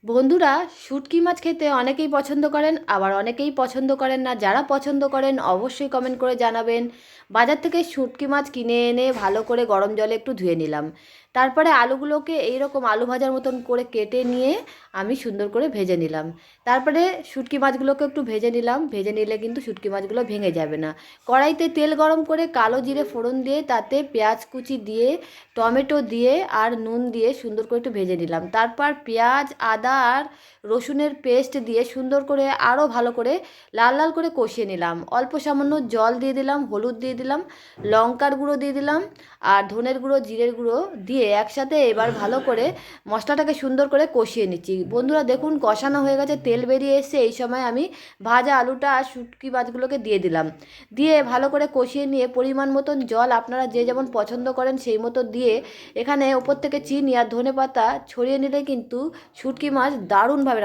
বন্ধুরা, শুটকি মাছ খেতে অনেকেই পছন্দ করেন, আবার অনেকেই পছন্দ করেন না। যারা পছন্দ করেন অবশ্যই কমেন্ট করে জানাবেন। বাজার থেকে শুটকি মাছ কিনে এনে ভালো করে গরম জলে একটু ধুয়ে নিলাম। তারপরে আলুগুলোকে এইরকম আলু ভাজার মতন করে কেটে নিয়ে আমি সুন্দর করে ভেজে নিলাম। তারপরে শুটকি মাছগুলোকে একটু ভেজে নিলাম। ভেজে নিলে কিন্তু শুটকি মাছগুলো ভেঙে যাবে না। কড়াইতে তেল গরম করে কালো জিরে ফোড়ন দিয়ে তাতে পেঁয়াজ কুচি দিয়ে টমেটো দিয়ে আর নুন দিয়ে সুন্দর করে একটু ভেজে নিলাম। তারপর পেঁয়াজ আদা আর রসুনের পেস্ট দিয়ে সুন্দর করে আরও ভালো করে লাল লাল করে কষিয়ে নিলাম। অল্প সামান্য জল দিয়ে দিলাম, হলুদ দিয়ে দিলাম, লঙ্কার গুঁড়ো দিয়ে দিলাম আর ধনের গুঁড়ো জিরের গুঁড়ো দিয়ে একসাথে এবার ভালো করে মশলাটাকে সুন্দর করে কষিয়ে নিচ্ছি। বন্ধুরা দেখুন, কষানো হয়ে গেছে, তেল বেরিয়ে এসছে। এই সময় আমি ভাজা আলুটা আর শুটকি মাছগুলোকে দিয়ে দিলাম। দিয়ে ভালো করে কষিয়ে নিয়ে পরিমাণ মতন জল আপনারা যে যেমন পছন্দ করেন সেই মতো দিয়ে এখানে ওপর থেকে চিনি আর ধনেপাতা ছড়িয়ে নিলে কিন্তু শুটকি মাছ দারুণভাবে